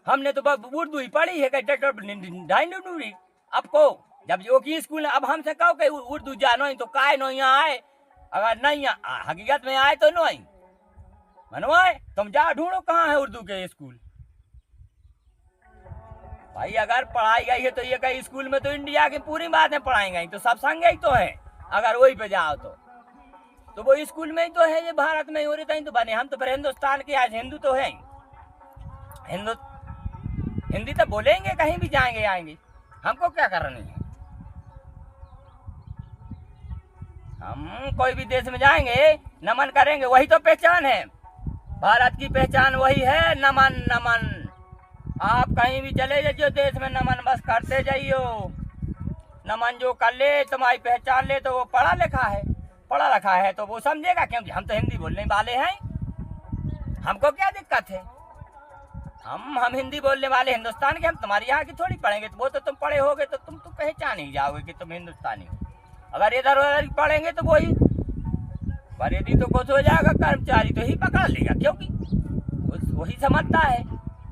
हमने तो बस उर्दू ही पढ़ी है ढाई। अब को जब जो की स्कूल अब हमसे कहो कि उर्दू जानो तो काय नो यहाँ आए, अगर नहीं हकीकत में आए तो नहीं मनवाए, तुम जा ढूंढो कहाँ है उर्दू के स्कूल। भाई अगर पढ़ाई गई है तो ये कहीं स्कूल में तो इंडिया की पूरी बातें पढ़ाई गई तो सब संग ही तो है। अगर वही पे जाओ तो वो स्कूल में ही तो है, ये भारत में ही हो रही तो बने। हम तो फिर हिंदुस्तान के आज हिंदू तो हैं, हिंदी तो बोलेंगे कहीं भी जाएंगे आएंगे, हमको क्या करनी है। हम कोई भी देश में जाएंगे नमन करेंगे, वही तो पहचान है, भारत की पहचान वही है, नमन नमन। आप कहीं भी चले जाइए देश में नमन बस करते जाइयो, नमन जो कर ले तुम्हारी पहचान ले तो वो पढ़ा लिखा है, पढ़ा रखा है तो वो समझेगा, क्योंकि हम तो हिंदी बोलने वाले हैं, हमको क्या दिक्कत है। हम हिंदी बोलने वाले हिंदुस्तान के, हम तुम्हारी यहाँ की थोड़ी पढ़ेंगे, तो वो तो तुम पढ़े होगे तो तुम तो पहचान ही जाओगे कि तुम हिंदुस्तानी हो। अगर इधर उधर पढ़ेंगे तो वही वर्दी तो कुछ हो जाएगा, कर्मचारी तो ही पकड़ लेगा, क्योंकि वही समझता है।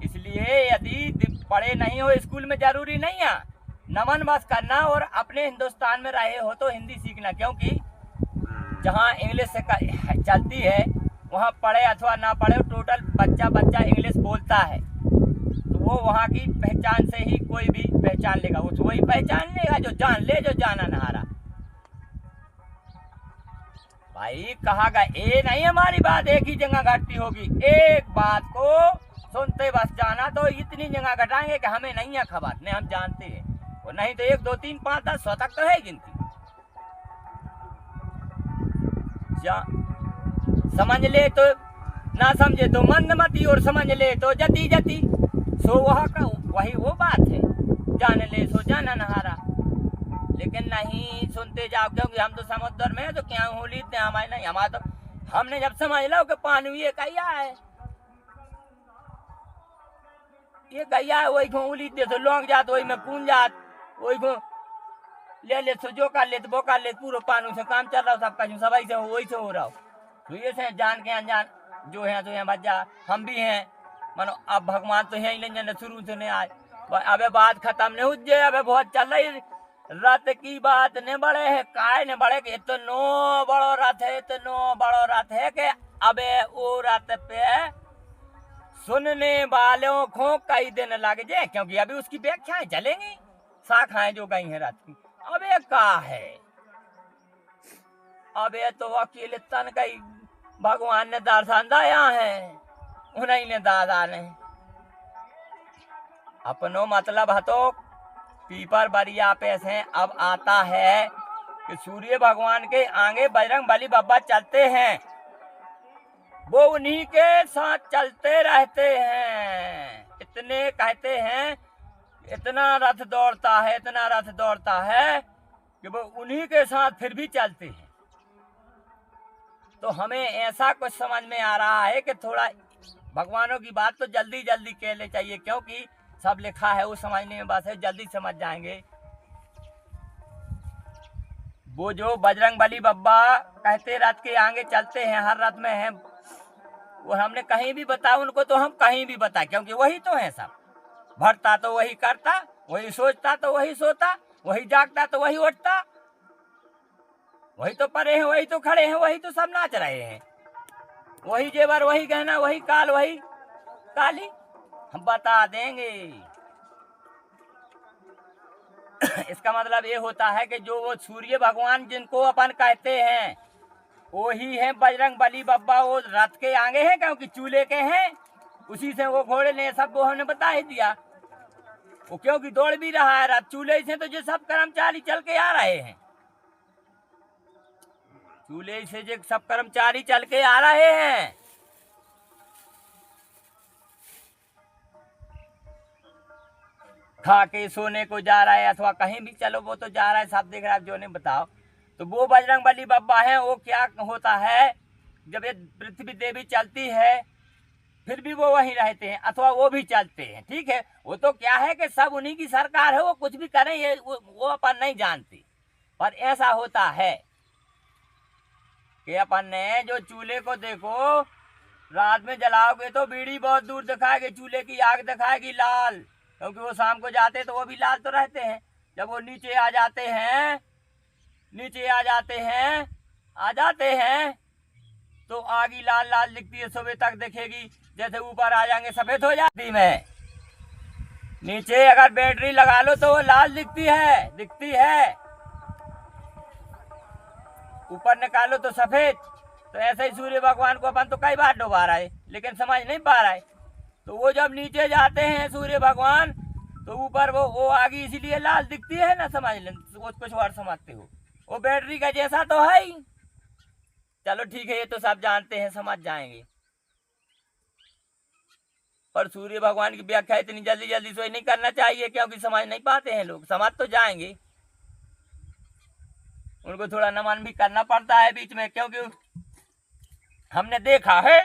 इसलिए यदि पढ़े नहीं हो स्कूल में जरूरी नहीं है, नमन बस करना और अपने हिंदुस्तान में रहे हो तो हिंदी सीखना, क्योंकि जहाँ इंग्लिश से चलती है वहाँ पढ़े अथवा ना पढ़े टोटल बच्चा इंग्लिश बोलता है, तो वो वहाँ की पहचान से ही कोई भी पहचान लेगा, वो वही पहचान लेगा जो जान ले, जो जाना नहारा। भाई कहा गया ये नहीं हमारी बात एक ही जगह घटती होगी, एक बात को सुनते बस जाना तो इतनी जगह घटाएंगे कि हमें नहीं है खबर, नहीं हम जानते हैं, और नहीं तो 1 2 3 5 10 100 तक तो है गिनती। समझ ले तो ना समझे तो मंदमती, और समझ ले तो जती जती, सो वहाँ का वही वो बात है, जान ले सो जाना नहारा। लेकिन नहीं सुनते जाओ, क्योंकि हम तो समुद्र में तो क्या होली इतने हमारे नहीं, हमारा तो हमने जब समझ लो कि पानी ये गैया है, ये गैया है, वही उंगली दे तो लौंग जात, वही में कून जात, वही को ले तो जो कर ले तो वो कर ले, पूरा पानी से काम चल रहा हो, सबका सब ऐसे हो वही से हो रहा हो। तो ये से जान के अनजान जो है तो यहाँ बच्चा हम भी हैं, मानो अब भगवान तो है ही नहीं शुरू से नहीं आए। अबे बात खत्म नहीं हो जाए, अबे बहुत चल रही रथ की बात ने बढ़े है, काय ने बढ़े कि इतनो बड़ो रथ है, इतनो बड़ो रथ है कि अबे वो रथ पे सुनने वालों को कई दिन लग जाए, क्योंकि अभी उसकी व्याख्याएं चलेंगी, शाखाएं जो गई हैं रथ की। अबे का है, अबे तो अकेले तन गई भगवान ने दर्शन दिया है, उन्हीं ने दादा ने अपनो मतलब हतो पीपर बरिया पे से। अब आता है कि सूर्य भगवान के आगे बजरंग बली बाबा चलते हैं, वो उन्हीं के साथ चलते रहते हैं। इतने कहते हैं इतना रथ दौड़ता है, इतना रथ दौड़ता है कि वो उन्हीं के साथ फिर भी चलते हैं। तो हमें ऐसा कुछ समझ में आ रहा है कि थोड़ा भगवानों की बात तो जल्दी जल्दी कहले चाहिए, क्योंकि सब लिखा है वो समझने में बस है, जल्दी समझ जाएंगे। वो जो बजरंग बली बाबा कहते रथ के आगे चलते हैं, हर रथ में है, वो हमने कहीं भी बताया उनको, तो हम कहीं भी बताए, क्योंकि वही तो है सब। भरता तो वही करता, वही सोचता तो वही सोता, वही जागता तो वही उठता, वही तो परे हैं, वही तो खड़े हैं, वही तो सब नाच रहे हैं, वही जेवर, वही गहना, वही काल, वही काली, हम बता देंगे। इसका मतलब ये होता है कि जो वो सूर्य भगवान जिनको अपन कहते हैं वही है बजरंग बली बाबा, वो रथ के आगे हैं, क्योंकि चूल्हे के हैं, उसी से वो घोड़े ने सब वो हमने बता ही दिया। वो क्योंकि दौड़ भी रहा है रथ चूल्हे से, तो जो सब कर्मचारी चल के आ रहे हैं, चूल्हे से जो सब कर्मचारी चल के आ रहे हैं। खा के सोने को जा रहा है अथवा कहीं भी चलो वो तो जा रहा है, सब देख रहा है, जो ने बताओ। तो वो बजरंग बली बाबा है, वो क्या होता है जब ये पृथ्वी देवी चलती है फिर भी वो वहीं रहते हैं अथवा वो भी चलते हैं, ठीक है। वो तो क्या है कि सब उन्हीं की सरकार है, वो कुछ भी करें ये वो अपन नहीं जानते, पर ऐसा होता है कि अपन ने जो चूल्हे को देखो रात में जलाओगे तो बीड़ी बहुत दूर दिखाएगी, चूल्हे की आग दिखाएगी लाल, क्योंकि वो शाम को जाते तो वो भी लाल तो रहते हैं। जब वो नीचे आ जाते हैं, नीचे आ जाते हैं तो आगी लाल लाल दिखती है, सुबह तक दिखेगी। जैसे ऊपर आ जाएंगे सफेद हो जाती है, नीचे अगर बैटरी लगा लो तो वो लाल दिखती है, ऊपर निकालो तो सफेद। तो ऐसे ही सूर्य भगवान को अपन तो कई बार डुबा रहा है, लेकिन समझ नहीं पा रहा है। तो वो जब नीचे जाते हैं सूर्य भगवान, तो ऊपर वो आगी इसीलिए लाल दिखती है ना, समझ लें कुछ और समझते हो, वो बैटरी का जैसा तो है ही। चलो ठीक है, ये तो सब जानते हैं, समझ जाएंगे। पर सूर्य भगवान की व्याख्या इतनी जल्दी जल्दी से नहीं करना चाहिए, क्योंकि समझ नहीं पाते हैं लोग, समझ तो जाएंगे। उनको थोड़ा नमन भी करना पड़ता है बीच में, क्योंकि हमने देखा है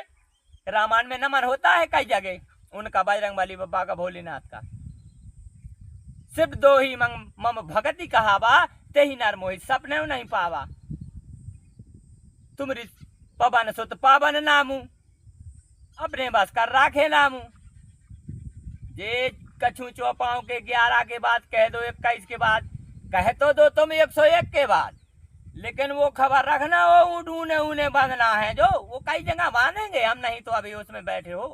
रामायण में नमन होता है कई जगह, उनका बजरंगबली बाबा का, भोलेनाथ का। सिर्फ दो ही मम भगति कहावा, ते ही नर मोहि सपने नहीं पावा, तुमरी पवन सुत पावन नामू, अपने बस कर राखे नामू। जे कछु चौपाओं के 11 के बाद कह दो, 21 के बाद कह तो दो तुम 101 के बाद, लेकिन वो खबर रखना वो ऊने ऊने बांधना है, जो वो कई जगह बांधेंगे, हम नहीं तो अभी उसमें बैठे हो।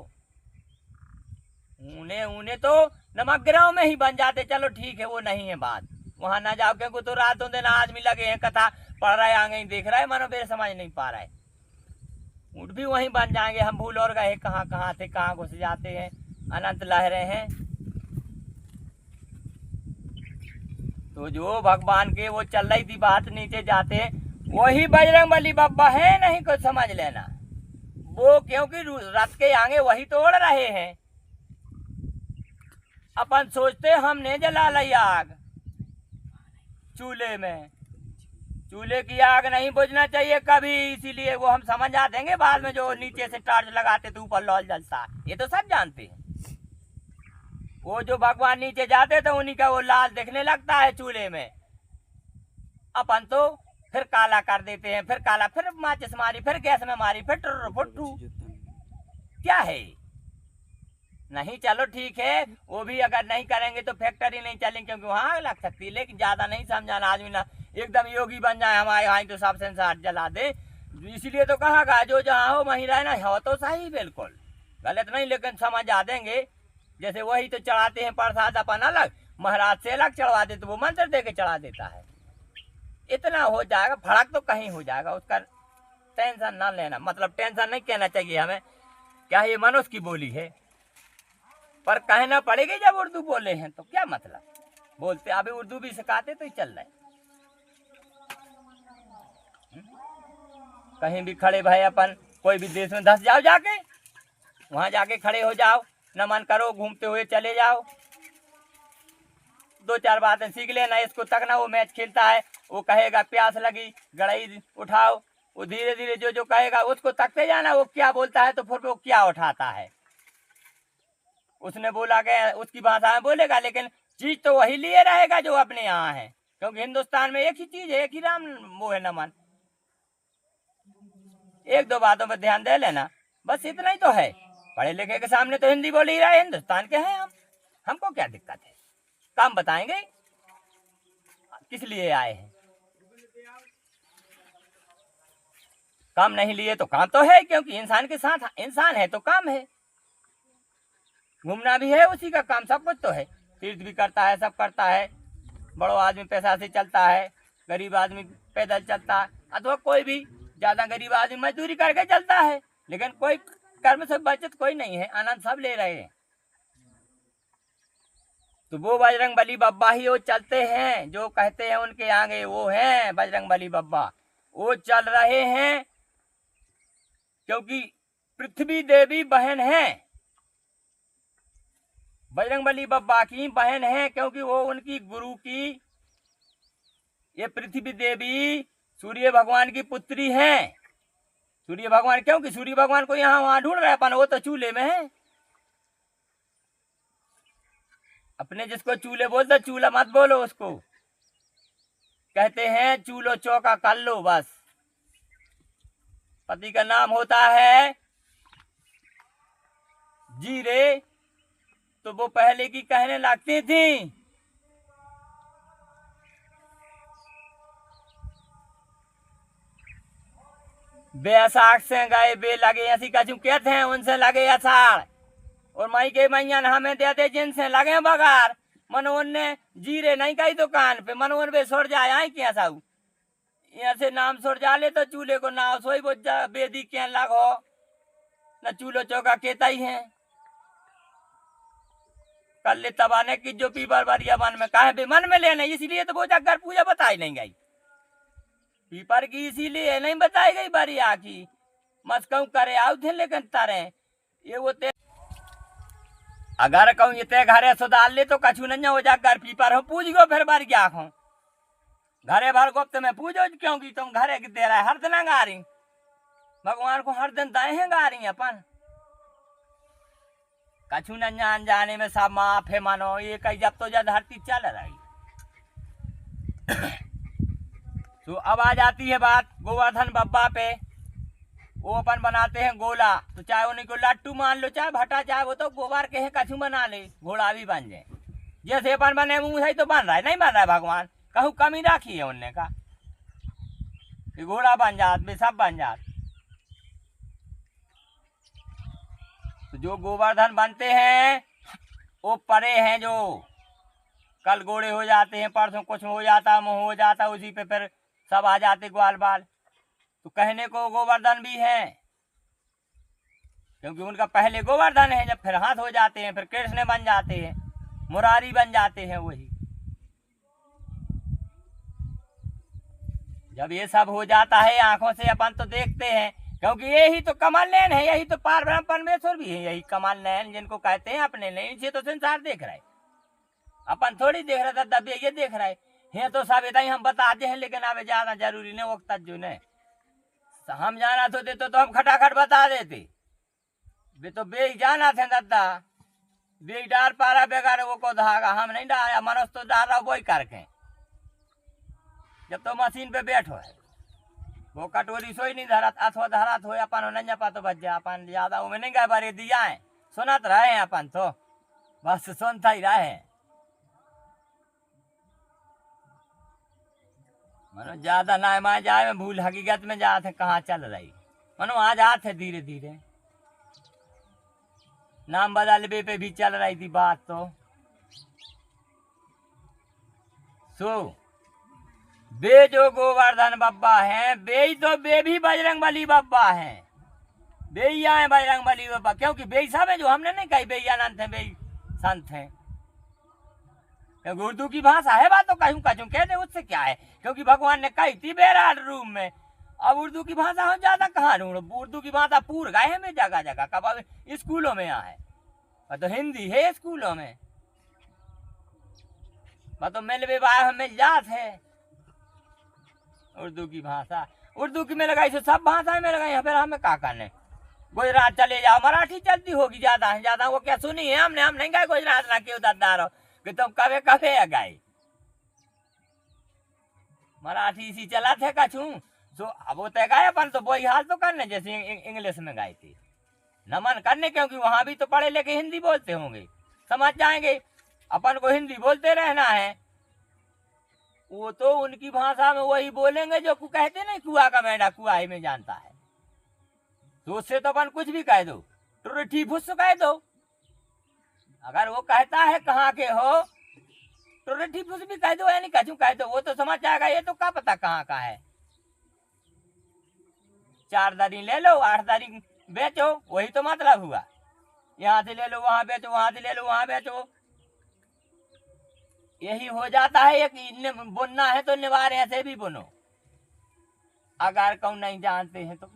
ऊने ऊने तो नमग्राह में ही बन जाते। चलो ठीक है, वो नहीं है बात, वहां ना जाओ, क्योंकि तो रातों दिन आदमी लगे हैं, कथा पढ़ रहे, आगे ही देख रहा है, मनोबेर समझ नहीं पा रहा है। ऊँट भी वहीं बन जाएंगे, हम भूल और गए कहाँ कहाँ थे, कहाँ घुस जाते हैं, अनंत लहरें हैं। तो जो भगवान के वो चल रही थी बात, नीचे जाते वही बजरंगबली बाबा है, नहीं कुछ समझ लेना वो, क्योंकि रथ के आगे वही तो उड़ रहे हैं। अपन सोचते हमने जला ली आग चूल्हे में, चूल्हे की आग नहीं बुझना चाहिए कभी, इसीलिए वो हम समझ आ देंगे बाद में, जो नीचे से टॉर्च लगाते तो ऊपर लौल जलता, ये तो सब जानते हैं। वो जो भगवान नीचे जाते तो उन्हीं का वो लाल दिखने लगता है चूल्हे में, अपन तो फिर काला कर देते हैं, फिर काला, फिर माचिस मारी, फिर गैस में मारी, फिर फुट्टू, क्या है नहीं। चलो ठीक है, वो भी अगर नहीं करेंगे तो फैक्ट्री नहीं चलेंगे, क्योंकि वहां आग लग सकती है, लेकिन ज्यादा नहीं समझाना आदमी ना एकदम योगी बन जाए हमारे यहाँ तो सब संसार जला दे। इसीलिए तो कहा गा जो जहाँ हो वहीं रहना, हो तो सही, बिल्कुल गलत नहीं, लेकिन समझ आ देंगे। जैसे वही तो चढ़ाते हैं प्रसाद अपन अलग, महाराज से अलग चढ़वा दे, तो वो मंत्र दे के चढ़ा देता है। इतना हो जाएगा, फर्क तो कहीं हो जाएगा, उसका टेंशन ना लेना, मतलब टेंशन नहीं कहना चाहिए हमें, क्या ये मनुष्य की बोली है, पर कहना पड़ेगी। जब उर्दू बोले हैं तो क्या मतलब, बोलते अभी उर्दू भी सिखाते तो ही चल रहे। कहीं भी खड़े भाई अपन कोई भी देश में धस जाओ, जाके वहां जाके खड़े हो जाओ, नमन करो, घूमते हुए चले जाओ, 2-4 बातें सीख लेना। इसको तक ना वो मैच खेलता है, वो कहेगा प्यास लगी, गड़ई उठाओ, वो धीरे धीरे जो जो कहेगा उसको तकते जाना, वो क्या बोलता है तो फिर वो क्या उठाता है, उसने बोला गया उसकी भाषा में बोलेगा, लेकिन चीज तो वही लिए रहेगा जो अपने यहाँ है, क्योंकि हिंदुस्तान में एक ही चीज है, एक ही राम वो है नमन। 1-2 बातों पर ध्यान दे लेना, बस इतना ही तो है। पढ़े लिखे के सामने तो हिंदी बोल ही रहे, हिंदुस्तान के हैं हम, हमको क्या दिक्कत है, काम बताएंगे किस लिए आए हैं। काम नहीं लिए तो काम तो है, क्योंकि इंसान के साथ इंसान है तो काम है, घूमना भी है उसी का काम, सब कुछ तो है, तीर्थ भी करता है, सब करता है। बड़ो आदमी पैसा से चलता है, गरीब आदमी पैदल चलता है, अथवा कोई भी ज्यादा गरीब आदमी मजदूरी करके चलता है, लेकिन कोई कर्म से बचत कोई नहीं है, आनंद सब ले रहे हैं। तो वो बजरंगबली बाबा ही वो चलते हैं, जो कहते हैं उनके आगे वो हैं बजरंगबली बाबा, वो चल रहे हैं, क्योंकि पृथ्वी देवी बहन है, बजरंगबली बाबा की बहन है, क्योंकि वो उनकी गुरु की, ये पृथ्वी देवी सूर्य भगवान की पुत्री है। सूर्य भगवान, क्योंकि सूर्य भगवान को यहाँ वहां ढूंढ रहे अपन, वो तो चूल्हे में है। अपने जिसको चूल्हे बोलते, चूल्हा मत बोलो उसको, कहते हैं चूल्हो चौका कर लो बस। पति का नाम होता है जीरे तो वो पहले की कहने लगती थी। बैसाख से गए बे लगे ऐसी कछु कहते हैं, उनसे लगे अषाढ़, और मई के महीना हमें देते जिनसे लगे बगार। मनोहर ने जीरे नहीं कही दुकान पे, मनोहर बे सुर जाए आई क्या साहू यहाँ से नाम सुर जाले तो चूल्हे को नाव सोई वो बेदी क्या लगो न चूल्हो चौका कहता ही है। कल ले तबाने की जो पीपर बरिया मन में कहे बे मन में लेना, इसलिए तो वो जगह पूजा बताई नहीं गई पीपर की, इसीलिए नहीं बताई गई बरिया की। मत कहूँ करे आउ थे लेकिन तारे ये वो ते अगर कहूँ ये ते घरे सुधार ले तो कछु नहीं हो जा घर पीपर हो पूछ गो फिर बरिया आखो घरे भर गुप्त में पूछो क्योंकि तुम घरे की दे रहा है हर दिन गा रही भगवान को हर दिन दाए हैं गा रही अपन कछु न जान जाने में सब माफ है मानो ये कहीं जब तो जब धरती चल रही। तो अब आ जाती है बात गोवर्धन बब्बा पे। वो अपन बनाते हैं गोला, तो चाहे उन्हीं को लट्टू मान लो चाहे भट्टा चाहे वो तो गोबर के है कछु बना ले घोड़ा भी बन जाए। जैसे अपन बने मुँह सही तो बन रहा है नहीं बन रहा है भगवान कहूँ कमी राखी है उनने का कि घोड़ा बन जात भी सब बन जात। तो जो गोवर्धन बनते हैं वो परे हैं जो कल घोड़े हो जाते हैं परसों कुछ हो जाता मुँह हो जाता उसी पे फिर सब आ जाते ग्वाल बाल। तो कहने को गोवर्धन भी है क्योंकि उनका पहले गोवर्धन है, जब फिर हाथ हो जाते हैं फिर कृष्ण बन जाते हैं मुरारी बन जाते हैं। वही जब ये सब हो जाता है आंखों से अपन तो देखते हैं क्योंकि यही तो कमल नयन है, यही तो पार ब्रह्म परमेश्वर भी है, यही कमल नयन जिनको कहते हैं अपने नयन से तो संसार देख रहा है। अपन थोड़ी देख रहा था तब ये देख रहा है तो सब इतना ही हम बताते हैं लेकिन अब ज्यादा जरूरी नहीं वक्त जो ने हम जाना तो देते तो हम खटाखट बता देते वे तो बे जाना थे दद्दा बे डाल पा रहा बेकार वो को धागा हम नहीं डाला मनुष्य तो डाल रहा वही करके जब तो मशीन पे बैठो है वो कटोरी सोई नहीं धरा अथवा धरा हो अपन नहीं पा तो बच जा अपन ज्यादा उमें नहीं गए बारे दिया है सुनत रहे हैं अपन तो बस सुनता ही रहे मनो ज्यादा ना मा जाए में भूल हकीकत में जाते कहाँ चल रही मनो आ जाते धीरे धीरे नाम बदलबे पे भी चल रही थी बात। तो सो बे जो गोवर्धन बब्बा हैं बे तो बे भी बजरंग बली बब्बा हैं बेइया है बजरंग बली बब्बा क्योंकि बे सब है जो हमने नहीं कही बेइयानंद है बे संत हैं क्योंकि उर्दू की भाषा है बात तो कहूँ कहूँ कह दे उससे क्या है क्योंकि भगवान ने कही थी बेराट रूम में। अब उर्दू की भाषा हम ज्यादा कहाँ ढूंढो उर्दू की भाषा पूर गए हैं जगह जगह कब अब स्कूलों में यहाँ है तो हिंदी है स्कूलों में तो मिल विवाह मिल जात है उर्दू की भाषा उर्दू की में लगाई सब भाषा में लगाई फिर हमें क्या करने गुजरात चले जाओ मराठी चलती होगी ज्यादा है ज्यादा वो क्या सुनी है हमने हम नहीं गए गुजरात ना क्यों दादारो कि तुम कभी कभी गए मराठी इसी चला थे कछू तो अब वो तय गए अपन तो वही हाल तो करने जैसे इंग्लिश में गए थे नमन करने क्योंकि वहां भी तो पढ़े लेके हिंदी बोलते होंगे समझ जाएंगे अपन को हिंदी बोलते रहना है वो तो उनकी भाषा में वही बोलेंगे जो कहते नहीं कुआ का मैडा कुआ ही में जानता है तो उससे तो अपन कुछ भी कह दो टुरठी फुस कह दो अगर वो कहता है कहाँ के हो टुरठी फुस भी कह दो यानी कछु कह दो वो तो समझ जाएगा ये तो क्या पता कहाँ का है 4 दरी ले लो 8 दरी बेचो वही तो मतलब हुआ यहाँ से ले लो वहां बेचो वहां से ले लो वहां बेचो यही हो जाता है। एक बुनना है तो निवार ऐसे भी बुनो अगर कौन नहीं जानते हैं तो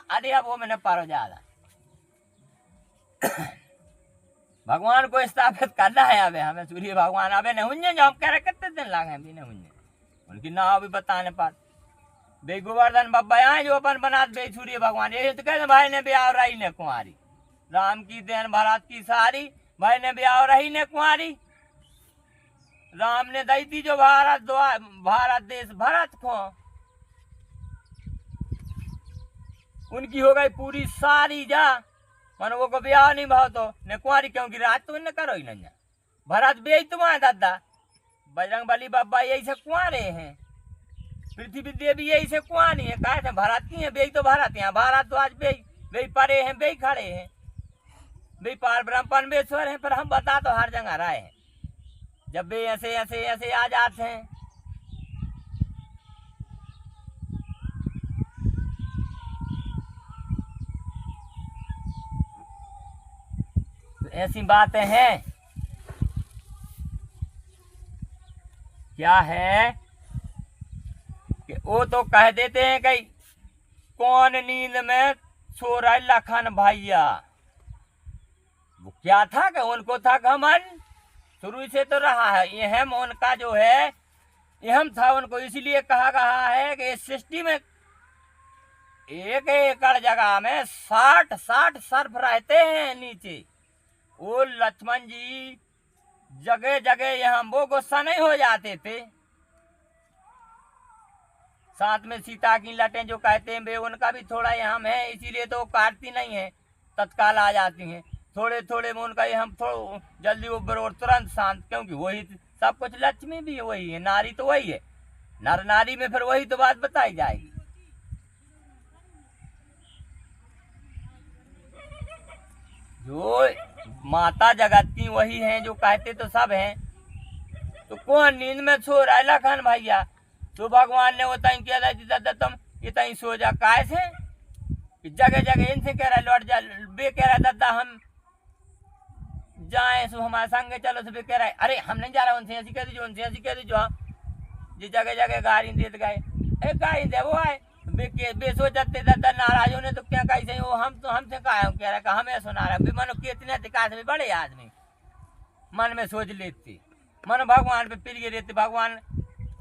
अरे अब वो मैंने पारो ज्यादा भगवान को स्थापित करना है अबे हमें सूर्य भगवान अबे नहीं जो हम कह रहे कितने दिन लागे अभी नहीं उनकी नाव भी बताने पर बे गोवर्धन बब्बा आए जो अपन बनात बे सूर्य भगवान ये तो कहते भाई ने ब्याह रही ने कुंवारी राम की देन भरत की सारी भाई ने ब्याह रही ने कुंवारी राम ने दी थी जो भारत देश भरत को उनकी हो गई पूरी सारी जा मन वो को ब्याह नहीं भाव तो ने कुंवारी क्योंकि रात तो न करो ही नहीं भरत बे तुम दादा बजरंग बली बाबा यही से कुंवारे हैं पृथ्वी देवी यही से कुंवारी है कहे थे भारत की है बे तो भारत यहाँ भारत तो आज बे परे हैं बे खड़े हैं बे पार ब्रह्म परमेश्वर हैं पर हम बता तो हर जगह रहे हैं जब बे ऐसे ऐसे ऐसे आ जाते हैं तो ऐसी बातें हैं क्या है कि वो तो कह देते हैं कि कौन नींद में सो रहा है लखन भैया वो क्या था कि उनको था घमन शुरू से तो रहा है यहम उनका जो है यहम था उनको इसलिए कहा गया है कि इस सृष्टि में 1 एकड़ जगह में 60 सर्प रहते हैं नीचे वो लक्ष्मण जी जगह जगह यहाँ वो गुस्सा नहीं हो जाते थे साथ में सीता की लटें जो कहते हैं वे उनका भी थोड़ा यहाँ है इसीलिए तो काटती नहीं है तत्काल आ जाती हैं थोड़े थोड़े में उनका हम थोड़ा जल्दी उबर और तुरंत शांत क्योंकि वही सब कुछ लक्ष्मी भी वही है नारी तो वही है नर नारी में फिर वही तो बात बताई जाएगी जो माता जगत की वही है जो कहते तो सब हैं तो कौन नींद में सो रहा है लखन भैया तो भगवान ने वो तई कह रहा तुम ये तई सो जा काय से जगह जगह इनसे कह रहा लौट जा बे कह रहा दादा हम जाए सो हमारे संग चलो तो बे कह रहा है अरे हम नहीं जा रहा उनसे ऐसी कह दीजिए उनसे ऐसी कह दीजिए जी जगह जगह गाड़ी देते गए गाड़ी दे वो आए बे सोचते दादा नाराज होने तो क्या कैसे वो हम तो हमसे कहा कह रहा हमें सुना रहा है मनो कितने दिखा से बड़े आदमी मन में सोच लेते मन भगवान पे पिल गए रहते भगवान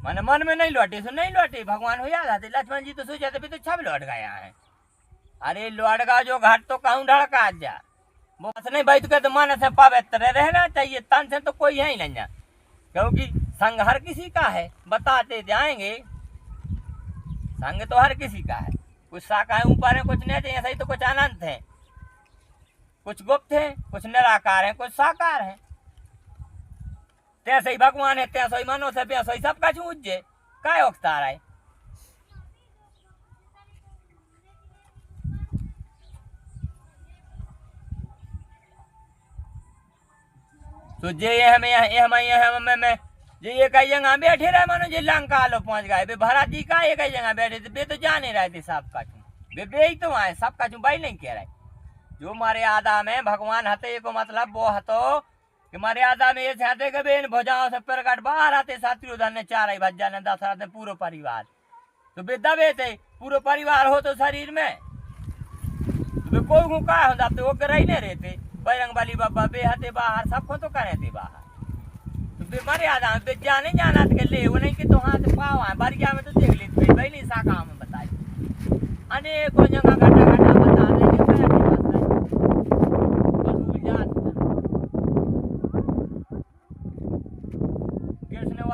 मन में नहीं लौटे सो नहीं लौटे भगवान हो याद आते लक्ष्मण जी तो सोचे भी तो छब लौट गया है अरे लौट गया जो घाट तो कहूँ ढड़का जा वो बस नहीं भाई तो मन से पवित्र रहना चाहिए तन से तो कोई है ही नहीं जा क्योंकि संग हर किसी का है बताते जाएंगे संग तो हर किसी का है कुछ शाखा है ऊपर है कुछ नहीं ऐसा ही तो कुछ अनंत है कुछ गुप्त है कुछ निराकार है कुछ साकार है तैसे ही भगवान है तैसे ही मनो से पैसो ही सबका चूजे काय उकता रहा है तो जे हमें जे ये कई जगह बैठे रहे मानो जे लंका लो पहुंच गए बे भरत जी का ये कई जगह बैठे थे बे तो जा नहीं रहे थे सबका चू बे ही तो आए सबका चू भाई नहीं कह रहे जो मर्यादा में भगवान हते को मतलब वो हतो कि मर्यादा में ये चाहते कि बेन भुजाओं से प्रकट बाहर आते शत्रुधन ने 4 भज्जा ने दशरथ ने पूरा परिवार तो बे दबे थे पूरा परिवार हो तो शरीर में तो कोई का होता तो वो कर ही नहीं रहते बजरंग बली बाबा बे हते बाहर सबको तो करे थे बाहर तो बे मर्यादा में बे जाने जाना के ले वो नहीं कि तो हाथ पाव है बारिया में तो देख लेते भाई नहीं शाखा में बताई अनेकों जगह घटा घटा बता देंगे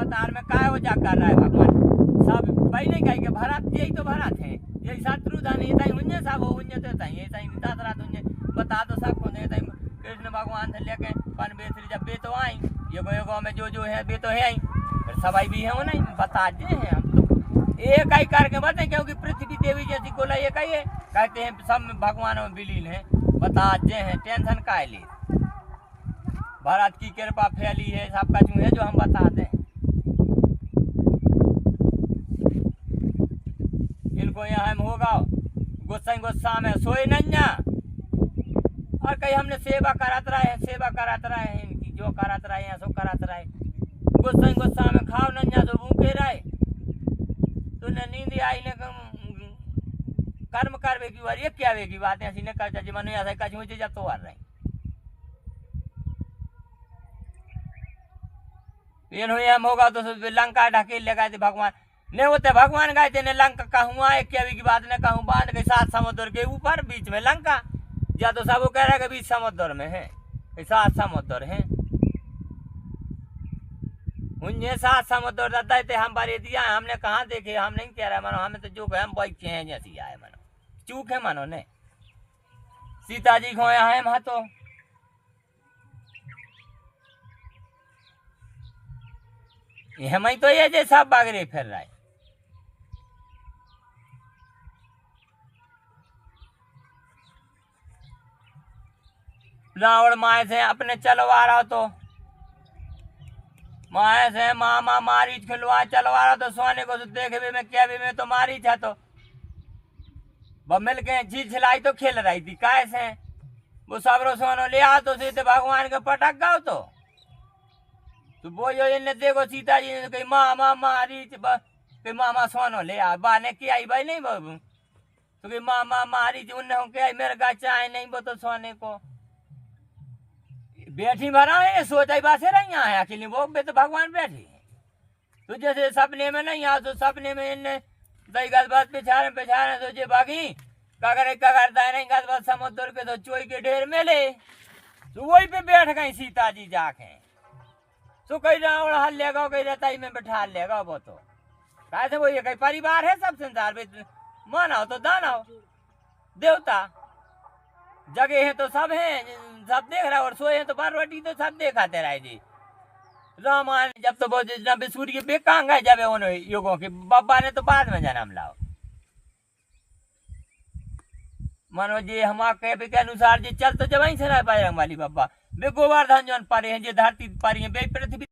अवतार में काय हो जा कर रहा है भगवान सब पहले कहे कि भरत यही तो भरत है यही शत्रुधन ये ताई उन्ने सब हो उन्ने तो ताई ये ताई दशरथ उन्ने बता दो सबको दे ताई कृष्ण भगवान से लेके पन बेसरी जब बे तो आई युगों में जो है बे तो है ही फिर सबाई भी है वो नहीं बता दे हैं हम तो एक ही करके बताए क्योंकि पृथ्वी देवी जैसी कोला ये कहिए कहते हैं सब भगवानों में विलीन है बता दे हैं टेंशन का ले भारत की कृपा फैली है सबका चू है जो हम बताते हैं इनको यहाँ हम होगा गुस्सा में सोए नन्या और कहीं हमने सेवा करत रहे हैं इनकी जो करत रहे हैं सो करत रहे गुस्सा में खाओ नन्या तो भूखे रहे तो न नींद आई न कर्म करवे की बार ये क्या वे की बात ऐसी न कर जी मनो ऐसा कछ मुझे जब तो आ रहे इन हुए हम होगा तो लंका ढकेल लगा थे भगवान ने होते भगवान गए थे ने लंका कहूँ आए क्या की बात ने कहूँ बांध के 7 समुद्र के ऊपर बीच में लंका या तो सब कह रहे बीच समुद्र में है 7 समुद्र है उन्हें 7 समुद्र दत्ता थे हम बारे दिया हमने कहाँ देखे हम नहीं कह रहे मानो हमें तो जो हम बैठे हैं जैसी आए मानो चूक है मानो ने सीता जी खोया है वहां तो हम तो ये जे सब बागरे फिर रहा है। रावण माए से अपने चलवा रहा तो माए से मामा मारी खिलवा चलवा रहा तो सोने को तो देखे भी मैं क्या भी मैं तो मारी था तो वो मिल के झील छिलाई तो खेल रही थी कैसे वो सबरो सोनो ले आ तो सीधे भगवान के पटक गाओ तो वो यो इन्हें देखो सीता जी ने कही मामा मारी कही मामा सोनो ले आ बाने की आई भाई नहीं बाबू तो कही मामा मारी थी उन्हें क्या मेरे का चाहे नहीं वो तो सोने को बैठी भरा है सोचा ही बात रही है अकेली वो बे तो भगवान बैठी तो जैसे सपने में नहीं आ तो सपने में इन्हें दही गल बात पिछाड़े सोचे बागी कगरता नहीं गल बात समुद्र के तो चोई के ढेर में ले तो वही पे बैठ गई सीता जी जाके तो कही रावण हल लेगा कही रताई में बैठा लेगा वो तो कैसे वो ये कहीं परिवार है सब संसार में माना तो दाना देवता जगह है तो सब है सब देख रहा और सोए हैं तो बार रोटी तो सब देखाते रहे जी रामायण जब तो बहुत जब सूर्य के कहाँ गए जब उन युगों के बाबा ने तो बाद में जन्म लाओ मानो जी हम कहे के अनुसार जी चल तो जब ही से रह पाए वाली बाबा वे गोवर्धन जो पारे हैं जो धरती पारी है वे पृथ्वी